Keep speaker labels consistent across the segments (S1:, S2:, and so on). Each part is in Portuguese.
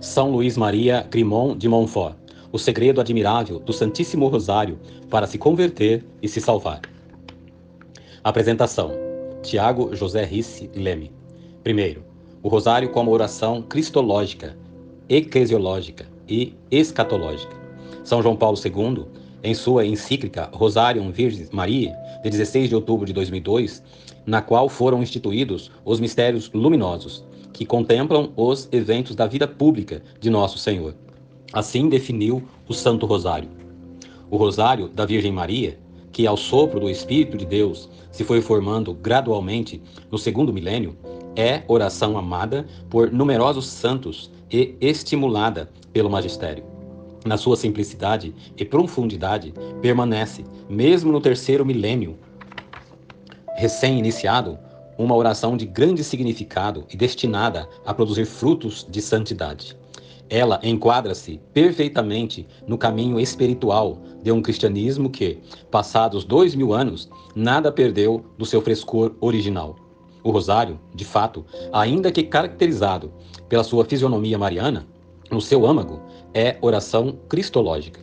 S1: São Luís Maria Grimont de Montfort, o segredo admirável do Santíssimo Rosário para se converter e se salvar. Apresentação: Tiago José Risse Leme. Primeiro, o Rosário como oração cristológica, eclesiológica e escatológica. São João Paulo II, em sua encíclica Rosarium Virgis Mariae, de 16 de outubro de 2002, na qual foram instituídos os mistérios luminosos, que contemplam os eventos da vida pública de Nosso Senhor. Assim definiu o Santo Rosário. O Rosário da Virgem Maria, que ao sopro do Espírito de Deus se foi formando gradualmente no segundo milênio, é oração amada por numerosos santos e estimulada pelo magistério. Na sua simplicidade e profundidade, permanece, mesmo no terceiro milênio recém-iniciado, uma oração de grande significado e destinada a produzir frutos de santidade. Ela enquadra-se perfeitamente no caminho espiritual de um cristianismo que, passados 2000 anos, nada perdeu do seu frescor original. O Rosário, de fato, ainda que caracterizado pela sua fisionomia mariana, no seu âmago, é oração cristológica.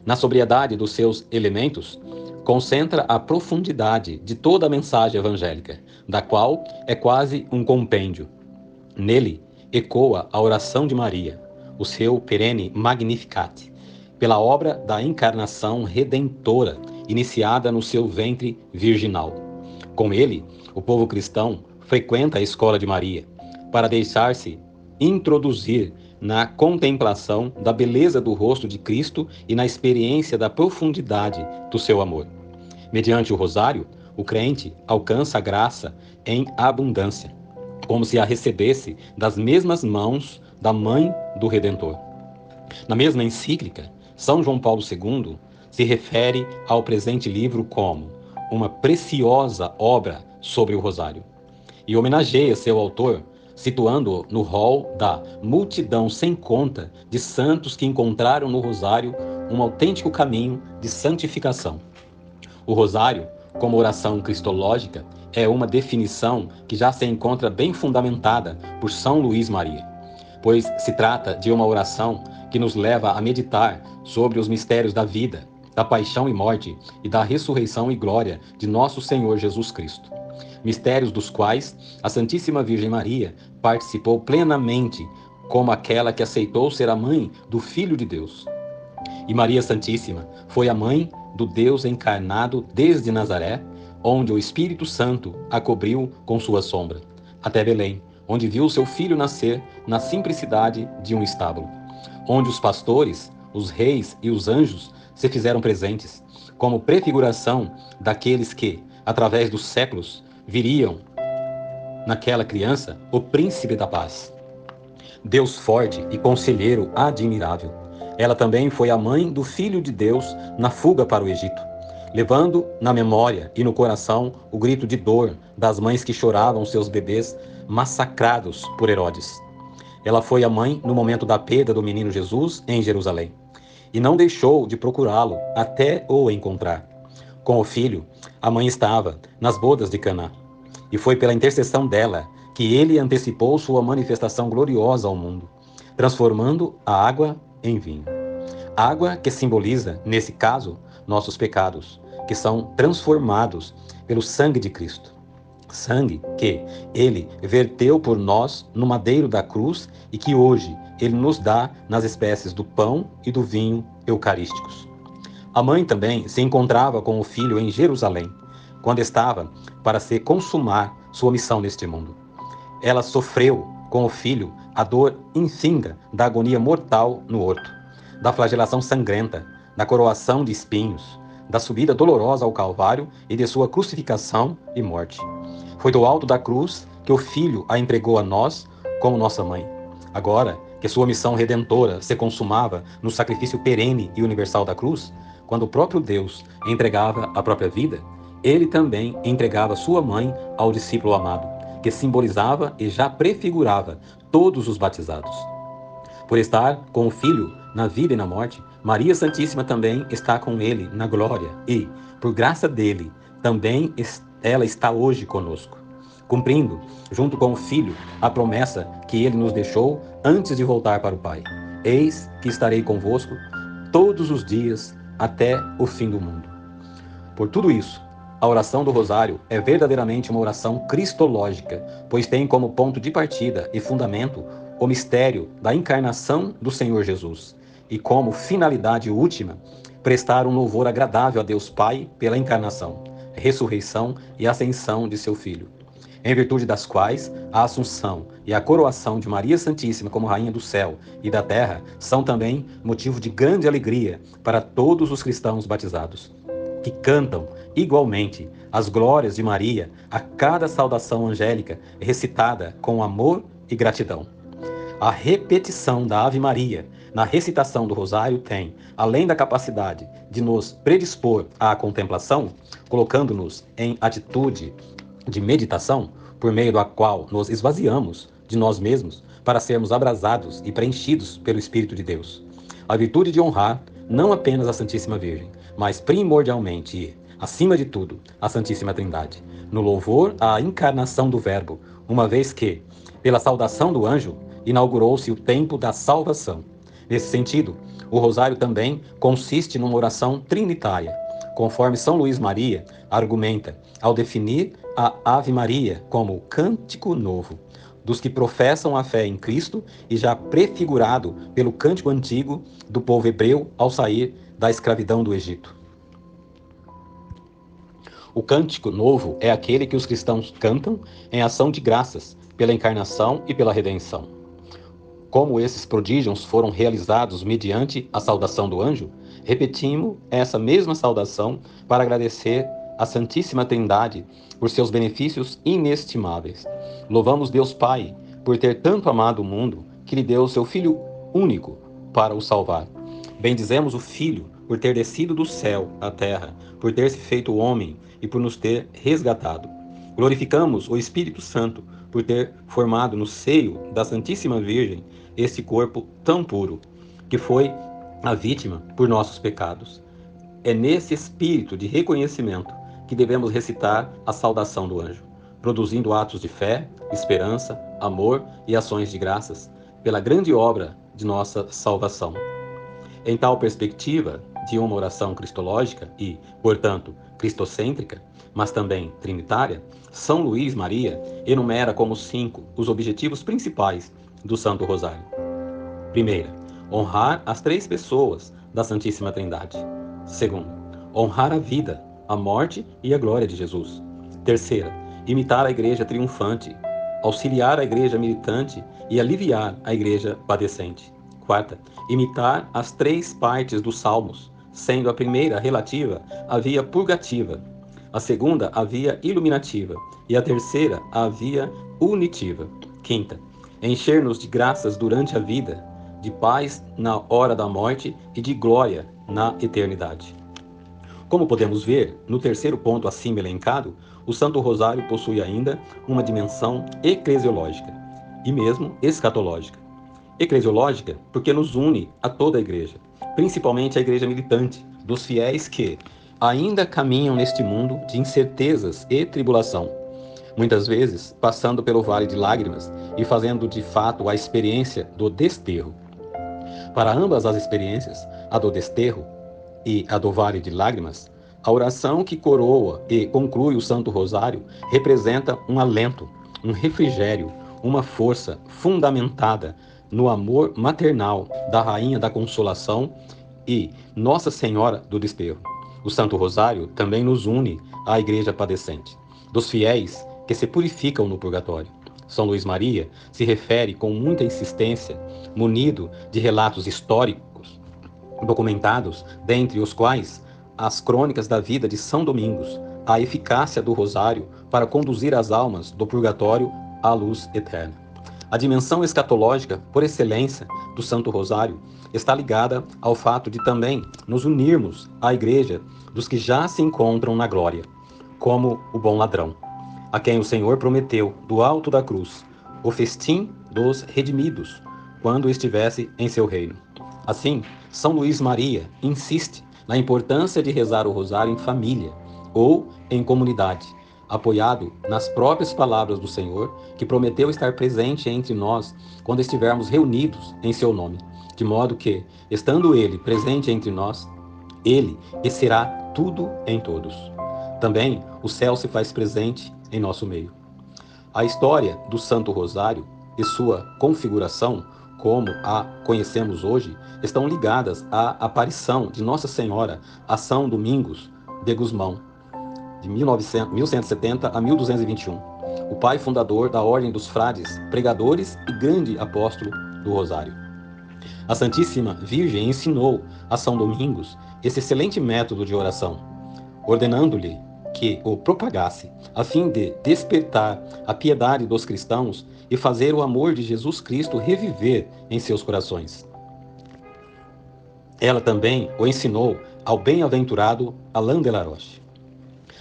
S1: Na sobriedade dos seus elementos, concentra a profundidade de toda a mensagem evangélica, da qual é quase um compêndio. Nele, ecoa a oração de Maria, o seu perene Magnificat, pela obra da encarnação redentora, iniciada no seu ventre virginal. Com ele, o povo cristão frequenta a escola de Maria, para deixar-se introduzir na contemplação da beleza do rosto de Cristo e na experiência da profundidade do seu amor. Mediante o Rosário, o crente alcança a graça em abundância, como se a recebesse das mesmas mãos da Mãe do Redentor. Na mesma encíclica, São João Paulo II se refere ao presente livro como uma preciosa obra sobre o Rosário e homenageia seu autor, situando-o no rol da multidão sem conta de santos que encontraram no Rosário um autêntico caminho de santificação. O Rosário, como oração cristológica, é uma definição que já se encontra bem fundamentada por São Luís Maria, pois se trata de uma oração que nos leva a meditar sobre os mistérios da vida, da paixão e morte e da ressurreição e glória de nosso Senhor Jesus Cristo. Mistérios dos quais a Santíssima Virgem Maria participou plenamente como aquela que aceitou ser a mãe do Filho de Deus. E Maria Santíssima foi a mãe do Deus encarnado desde Nazaré, onde o Espírito Santo a cobriu com sua sombra, até Belém, onde viu seu filho nascer na simplicidade de um estábulo, onde os pastores, os reis e os anjos se fizeram presentes, como prefiguração daqueles que, através dos séculos, viriam naquela criança o príncipe da paz. Deus forte e conselheiro admirável. Ela também foi a mãe do Filho de Deus na fuga para o Egito, levando na memória e no coração o grito de dor das mães que choravam seus bebês massacrados por Herodes. Ela foi a mãe no momento da perda do menino Jesus em Jerusalém, e não deixou de procurá-lo até o encontrar. Com o filho, a mãe estava nas bodas de Caná, e foi pela intercessão dela que ele antecipou sua manifestação gloriosa ao mundo, transformando a água em vinho. Água que simboliza, nesse caso, nossos pecados, que são transformados pelo sangue de Cristo. Sangue que ele verteu por nós no madeiro da cruz e que hoje ele nos dá nas espécies do pão e do vinho eucarísticos. A mãe também se encontrava com o filho em Jerusalém, quando estava para se consumar sua missão neste mundo. Ela sofreu com o filho a dor infinda da agonia mortal no horto, da flagelação sangrenta, da coroação de espinhos, da subida dolorosa ao Calvário e de sua crucificação e morte. Foi do alto da cruz que o Filho a entregou a nós como nossa mãe. Agora que sua missão redentora se consumava no sacrifício perene e universal da cruz, quando o próprio Deus entregava a própria vida, ele também entregava sua mãe ao discípulo amado, que simbolizava e já prefigurava todos os batizados. Por estar com o Filho na vida e na morte, Maria Santíssima também está com ele na glória e, por graça dele, também ela está hoje conosco. cumprindo, junto com o Filho, a promessa que ele nos deixou antes de voltar para o Pai. Eis que estarei convosco todos os dias até o fim do mundo. Por tudo isso, a oração do Rosário é verdadeiramente uma oração cristológica, pois tem como ponto de partida e fundamento o mistério da encarnação do Senhor Jesus, e como finalidade última, prestar um louvor agradável a Deus Pai pela encarnação, ressurreição e ascensão de seu Filho, em virtude das quais a assunção e a coroação de Maria Santíssima como Rainha do céu e da terra são também motivo de grande alegria para todos os cristãos batizados, que cantam igualmente as glórias de Maria a cada saudação angélica recitada com amor e gratidão. A repetição da Ave Maria na recitação do Rosário tem, além da capacidade de nos predispor à contemplação, colocando-nos em atitude de meditação, por meio da qual nos esvaziamos de nós mesmos para sermos abrasados e preenchidos pelo Espírito de Deus. A virtude de honrar não apenas a Santíssima Virgem, mas primordialmente e, acima de tudo, a Santíssima Trindade, no louvor à encarnação do Verbo, uma vez que, pela saudação do anjo, inaugurou-se o tempo da salvação. Nesse sentido, o Rosário também consiste numa oração trinitária, conforme São Luís Maria argumenta ao definir a Ave Maria como cântico novo, dos que professam a fé em Cristo e já prefigurado pelo cântico antigo do povo hebreu ao sair da escravidão do Egito. O cântico novo é aquele que os cristãos cantam em ação de graças pela encarnação e pela redenção. Como esses prodígios foram realizados mediante a saudação do anjo, repetimos essa mesma saudação para agradecer à Santíssima Trindade por seus benefícios inestimáveis. Louvamos Deus Pai por ter tanto amado o mundo que lhe deu o seu Filho único para o salvar. Bendizemos o Filho por ter descido do céu à terra, por ter se feito homem e por nos ter resgatado. Glorificamos o Espírito Santo por ter formado no seio da Santíssima Virgem esse corpo tão puro, que foi a vítima por nossos pecados. É nesse espírito de reconhecimento que devemos recitar a saudação do anjo, produzindo atos de fé, esperança, amor e ações de graças pela grande obra de nossa salvação. Em tal perspectiva de uma oração cristológica e, portanto, cristocêntrica, mas também trinitária, São Luís Maria enumera como 5 os objetivos principais do Santo Rosário. Primeira, honrar as 3 pessoas da Santíssima Trindade. Segunda, honrar a vida, a morte e a glória de Jesus. Terceira, imitar a Igreja triunfante, auxiliar a Igreja militante e aliviar a Igreja padecente. Quarta, imitar as 3 partes dos Salmos, sendo a primeira relativa à via purgativa, a segunda a via iluminativa e a terceira a via unitiva. Quinta, encher-nos de graças durante a vida, de paz na hora da morte e de glória na eternidade. Como podemos ver, no terceiro ponto acima elencado, o Santo Rosário possui ainda uma dimensão eclesiológica e mesmo escatológica. Eclesiológica porque nos une a toda a Igreja, principalmente a Igreja militante, dos fiéis que ainda caminham neste mundo de incertezas e tribulação, muitas vezes passando pelo vale de lágrimas e fazendo de fato a experiência do desterro. Para ambas as experiências, a do desterro e a do vale de lágrimas, a oração que coroa e conclui o Santo Rosário representa um alento, um refrigério, uma força fundamentada no amor maternal da Rainha da Consolação e Nossa Senhora do Desterro. O Santo Rosário também nos une à Igreja padecente, dos fiéis que se purificam no purgatório. São Luís Maria se refere com muita insistência, munido de relatos históricos, documentados, dentre os quais as crônicas da vida de São Domingos, a eficácia do Rosário para conduzir as almas do purgatório à luz eterna. A dimensão escatológica, por excelência, do Santo Rosário está ligada ao fato de também nos unirmos à Igreja dos que já se encontram na glória, como o bom ladrão, a quem o Senhor prometeu, do alto da cruz, o festim dos redimidos, quando estivesse em seu reino. Assim, São Luís Maria insiste na importância de rezar o rosário em família ou em comunidade, apoiado nas próprias palavras do Senhor, que prometeu estar presente entre nós quando estivermos reunidos em seu nome, de modo que, estando ele presente entre nós, ele será tudo em todos. Também o céu se faz presente em nosso meio. A história do Santo Rosário e sua configuração, como a conhecemos hoje, estão ligadas à aparição de Nossa Senhora a São Domingos de Gusmão, de 1170 a 1221, o pai fundador da Ordem dos Frades, pregadores e grande apóstolo do Rosário. A Santíssima Virgem ensinou a São Domingos esse excelente método de oração, ordenando-lhe que o propagasse, a fim de despertar a piedade dos cristãos e fazer o amor de Jesus Cristo reviver em seus corações. Ela também o ensinou ao bem-aventurado Alain de la Roche.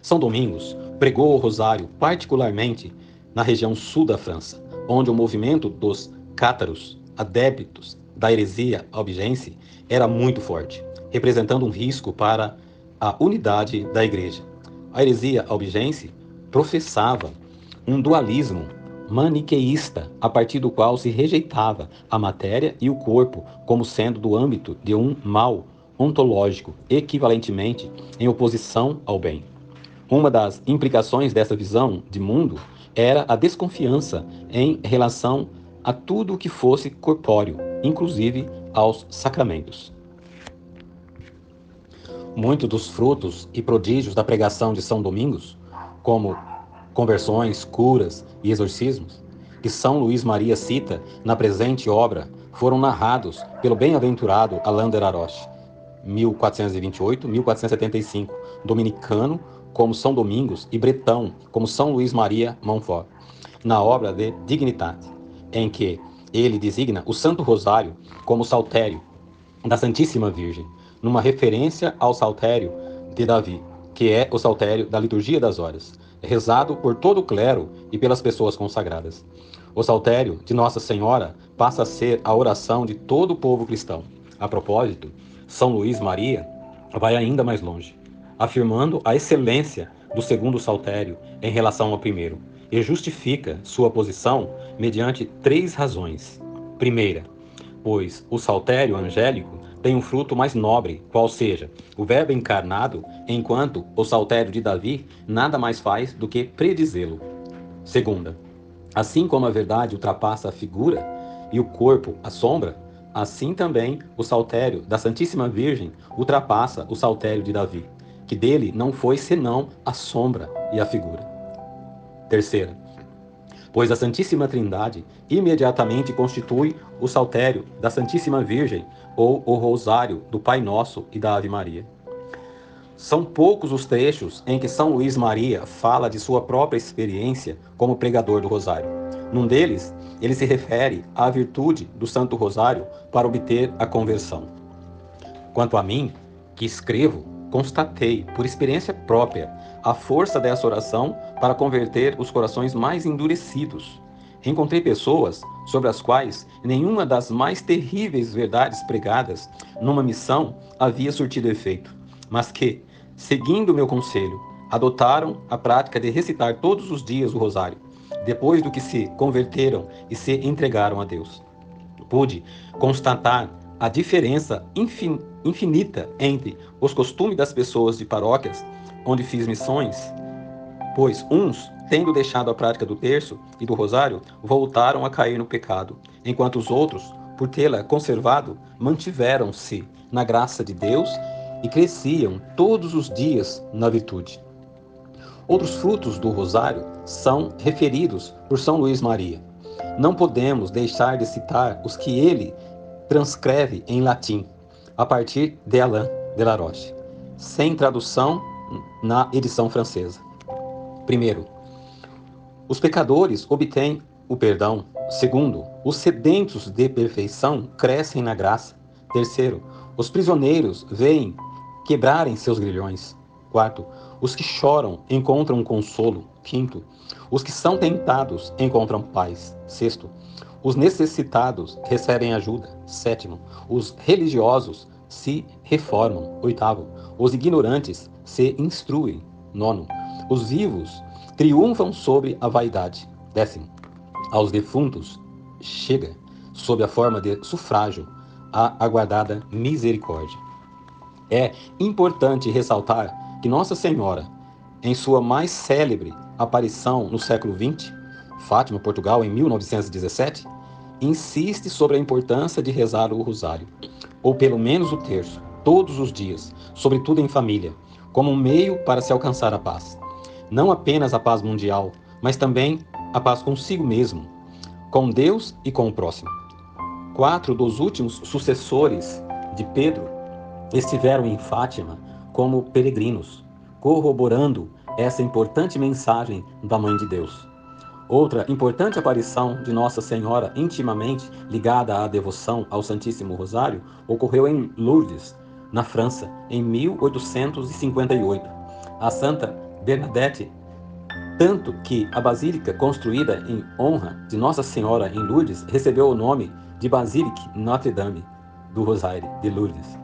S1: São Domingos pregou o rosário particularmente na região sul da França, onde o movimento dos cátaros, adeptos da heresia albigense, era muito forte, representando um risco para a unidade da Igreja. A heresia albigense professava um dualismo maniqueísta, a partir do qual se rejeitava a matéria e o corpo como sendo do âmbito de um mal ontológico, equivalentemente em oposição ao bem. Uma das implicações dessa visão de mundo era a desconfiança em relação a tudo o que fosse corpóreo, inclusive aos sacramentos. Muitos dos frutos e prodígios da pregação de São Domingos, como conversões, curas e exorcismos, que São Luís Maria cita na presente obra, foram narrados pelo bem-aventurado Alain de la Roche, 1428-1475, dominicano como São Domingos e bretão como São Luís Maria Montfort, na obra de Dignitate, em que ele designa o Santo Rosário como saltério da Santíssima Virgem, numa referência ao saltério de Davi, que é o saltério da liturgia das horas, rezado por todo o clero e pelas pessoas consagradas. O saltério de Nossa Senhora passa a ser a oração de todo o povo cristão. A propósito, São Luís Maria vai ainda mais longe, afirmando a excelência do segundo saltério em relação ao primeiro, e justifica sua posição mediante 3 razões. Primeira, pois o saltério angélico tem um fruto mais nobre, qual seja, o Verbo encarnado, enquanto o saltério de Davi nada mais faz do que predizê-lo. Segunda, assim como a verdade ultrapassa a figura e o corpo a sombra, assim também o saltério da Santíssima Virgem ultrapassa o saltério de Davi, que dele não foi senão a sombra e a figura. Terceira, pois a Santíssima Trindade imediatamente constitui o saltério da Santíssima Virgem ou o rosário do Pai Nosso e da Ave Maria. São poucos os trechos em que São Luís Maria fala de sua própria experiência como pregador do rosário. Num deles, ele se refere à virtude do Santo Rosário para obter a conversão. Quanto a mim, que escrevo, constatei, por experiência própria, a força dessa oração para converter os corações mais endurecidos. Encontrei pessoas sobre as quais nenhuma das mais terríveis verdades pregadas numa missão havia surtido efeito, mas que, seguindo meu conselho, adotaram a prática de recitar todos os dias o rosário, depois do que se converteram e se entregaram a Deus. Pude constatar a diferença infinita entre os costumes das pessoas de paróquias onde fiz missões, pois uns, tendo deixado a prática do terço e do rosário, voltaram a cair no pecado, enquanto os outros, por tê-la conservado, mantiveram-se na graça de Deus e cresciam todos os dias na virtude. Outros frutos do rosário são referidos por São Luís Maria. Não podemos deixar de citar os que ele transcreve em latim, a partir de Alain de la Roche, sem tradução na edição francesa. Primeiro, os pecadores obtêm o perdão. Segundo, os sedentos de perfeição crescem na graça. Terceiro, os prisioneiros veem quebrarem seus grilhões. Quarto, os que choram encontram consolo. Quinto, os que são tentados encontram paz. Sexto, os necessitados recebem ajuda. Sétimo, os religiosos se reformam. Oitavo, os ignorantes se instruem. Nono, os vivos triunfam sobre a vaidade. 10º, aos defuntos chega, sob a forma de sufrágio, a aguardada misericórdia. É importante ressaltar que Nossa Senhora, em sua mais célebre aparição no século XX, Fátima, Portugal, em 1917, insiste sobre a importância de rezar o rosário, ou pelo menos o terço, todos os dias, sobretudo em família, como um meio para se alcançar a paz. Não apenas a paz mundial, mas também a paz consigo mesmo, com Deus e com o próximo. 4 dos últimos sucessores de Pedro estiveram em Fátima como peregrinos, corroborando essa importante mensagem da Mãe de Deus. Outra importante aparição de Nossa Senhora intimamente ligada à devoção ao Santíssimo Rosário ocorreu em Lourdes, na França, em 1858. A Santa Bernadette, tanto que a basílica construída em honra de Nossa Senhora em Lourdes recebeu o nome de Basilique Notre-Dame do Rosário de Lourdes.